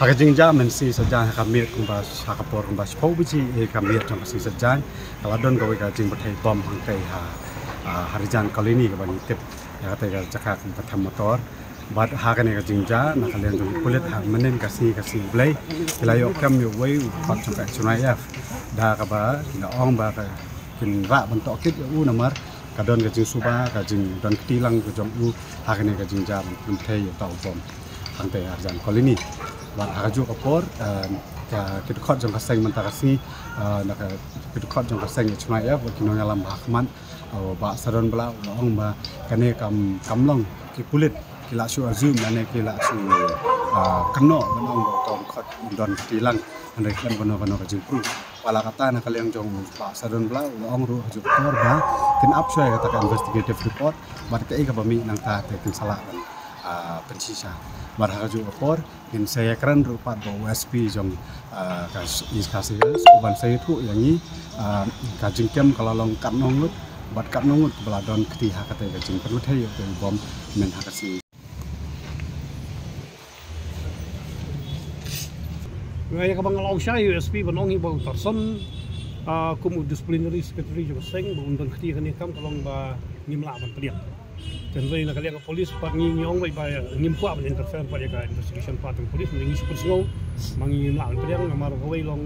Hak jingja mensi saja kami kumbas hakapor kumbas pauji kami jang si saja kalau don gawe jing berhei bom hangkai harijan kali ini kebani tip ya kata jaka kumpatam motor bad hakan ya jingja nak kalian jong kulit menen kasih belai kelayo kam uwei pat sampai HNYF dah kaba kina ong ba kin ra bentok kit namar kadon jing suba jing don ketilang jong hakan ya jingja berhei tau bom hangkai harijan kali ini bad haju kapor dkhot jong kaseng mentakasi nak dkhot jong kaseng HNYF kino ngalam hakman ba saron bela ong ba kane kamlong ki kulit kila su azum ane kila su keno menong tong khot don tilang ane kan kono ka jingpru pala kata nak kalian jong ba saron bela ong ru haju kapor ba kin up soy kata investigative report bar kai ka bami nang ta te kin salah pensisa bar haju kapor in saya keren rupa bo USP jong kasih uban saya tu yang ni kajingkem kalau long kat nongut bat kat nongut beladon ketiha kata kajing perlu thay tu bom men hakasi Ngaya kabang long Shah USP banong ibang person kumu disciplinary secretary juga seng bundon ketiha kan ikam kalau ba nimla ban peliak Tentunya nak kalian ke polis part nginyong baik ngimpuak interfere pada ka investigation part ng polis mengi support snow mangi lang pedang ngamar kawai long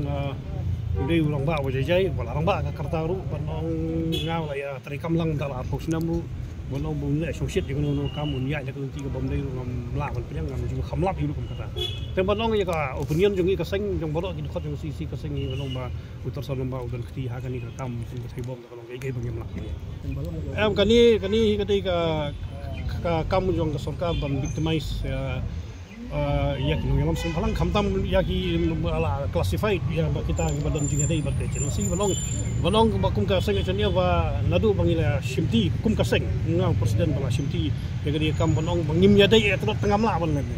dei long ba wajai wala long ba ka kartaru panong ngaw la ya tarikam lang dala apos namu bonong bung le shit dengan no kamun ya jak tiga bom dei ngam la ban pedang ngam juga khamlap hidup kata te bonong ya ka opinion jungi ka seng jong bodo ki khot jong sisi ka seng ni bonong ba utar son ba udan khti ha kan ni ka kam sing ka bom ka long kai bang ngam em kani kadai ka kamu jong ka sarkar ban victimize ya ki ngam sim halang khamtam ya ki ala classified ya kita badan jinga dei bat kecil si balong kum ka seng chania ba nadu bangila shimti kum ka seng ngau presiden bala shimti ya kadi kam balong bangim ya dei etrot tengam la ban lagi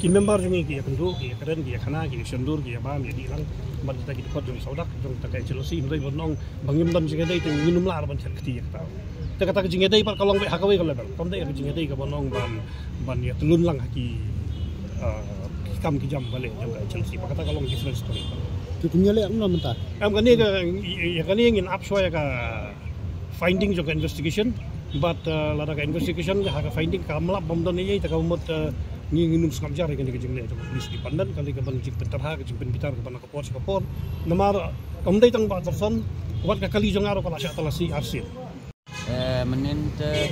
ki member jungi ki kendu ki keren ki khana ki shandur ki ba mi di lang ban ta ki khot jong saudak jong ta kai chelsea mdai balong bangim dan jinga dei teng minum la ban keti ta ta kata jinga dei par kalong be hakawai ka level kom dei jinga dei ka balong ban ya telun lang ki kam ki jam balik jong kai chelsea pa kata kalong different story tu punya le amna mentah am kani ingin up soya ka finding jong investigation but lada ka investigation ka finding ka malap bom don ye ta ka mot nginum skam jar kan ke jingle jong polis di pandan kali ka ban jing pentarha ka jing penbitar ka ban ka por namar om dai tang ba person wat ka kali jong aro kala sya talasi arsil menen te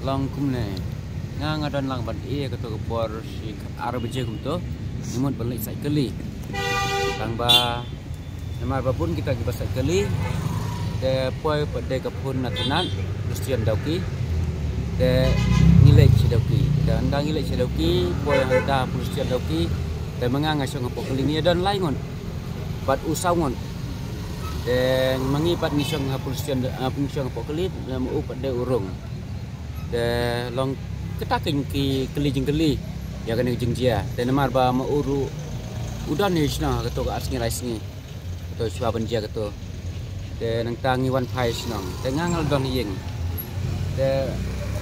long kumne ngadon lang ban ka to por si aro beje kum to nimot balik sai kali Kang ba namar babun kita ki basai kali de poi pada kapun natunan Christian Dawki de ngilek si Dawki dan dang ngilek si Dawki poi hanta Christian Dawki de manganga song po kali ni dan laingon pat usawngon de mangi pat ni song Christian song po kali nam u pada urung de long ketaking ki kali jing kali ya kan jing jia de namar ba ma uru udan ni sna kato ka asngi raisngi kato chwa banja kato de nang tangi wan pai snang de ngangal don yeng de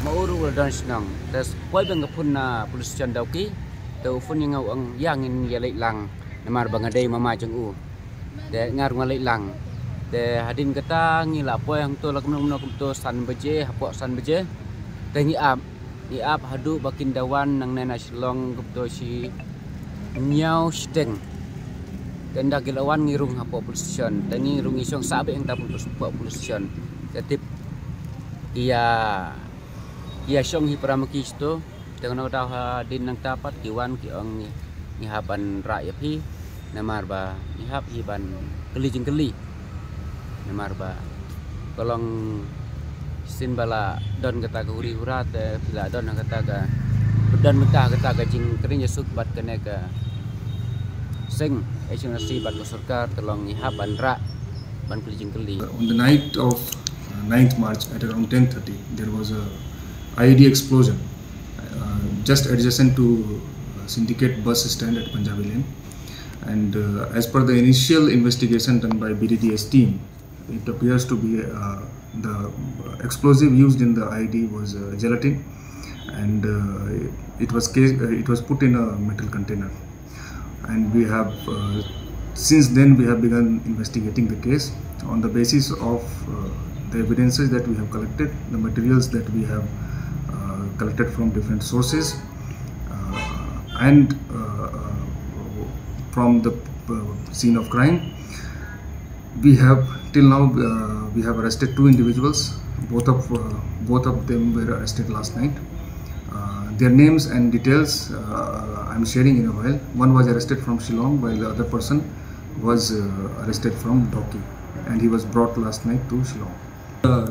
mauru don snang de poi bang kapun na polis chan Dawki de ufun yang ang yangin ya lai lang namar bang adai mama jeng u de ngar ngalai lang de hadin kata ngila poi hang to lakum to san beje hapok san beje de ni ap hadu bakin dawan nang nena Shillong kupto si nyau steng dan dak lawan ngirung hapo position dan ngirung isong sabe yang tapul position tetip ia song hi pramaki sto dengan dah din nang tapat kiwan ki ong ni haban rakyat hi namar ba ni hab hiban keli jing keli namar ba kolong sin bala don kata ka huri hurat bila don kata ka dan mentah kata ka jing kering yesuk bat kene ka sing HNYF bat sarkar tolong ihap bandra ban keli keli. On the night of 9th March at around 10:30 there was a IED explosion just adjacent to Syndicate bus stand at Punjabi Lane, and as per the initial investigation done by BDDS team, it appears to be the explosive used in the IED was gelatin, and it was put in a metal container. And we have since then we have begun investigating the case on the basis of the evidences that we have collected, the materials that we have collected from different sources, and from the scene of crime. We have till now we have arrested 2 individuals. Both of them were arrested last night. Their names and details I am sharing in a while. One was arrested from Shillong, while the other person was arrested from Dawki, and he was brought last night to Shillong.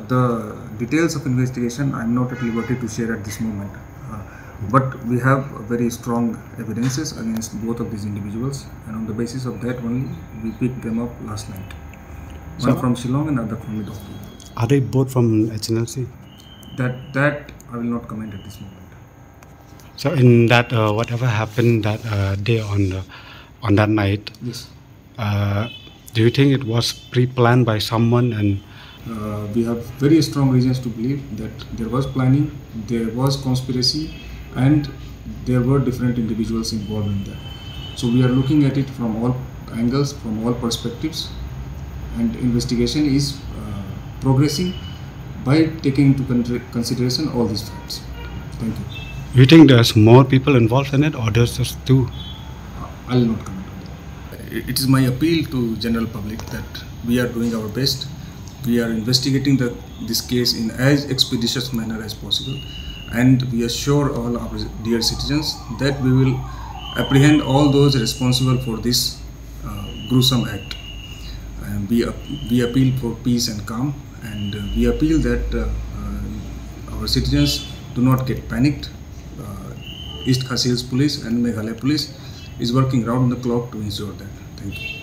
The details of investigation I am not at liberty to share at this moment, but we have very strong evidences against both of these individuals, and on the basis of that only we picked them up last night. One from Shillong and other from Dawki. Are they both from HNYF? That I will not comment at this moment. So in that whatever happened that day on that night, Yes. Do you think it was pre-planned by someone? And we have very strong reasons to believe that there was planning, there was conspiracy, and there were different individuals involved in that. So we are looking at it from all angles, from all perspectives, and investigation is progressing by taking into consideration all these facts. Thank you. you think there's more people involved in it, or there's just 2? I will not comment on that. It is my appeal to general public that we are doing our best. We are investigating this case in as expeditious manner as possible, and we assure all our dear citizens that we will apprehend all those responsible for this gruesome act. And we appeal for peace and calm, and we appeal that our citizens do not get panicked. East Khasi Hills Police and Meghalaya Police is working round the clock to ensure that. Thank you.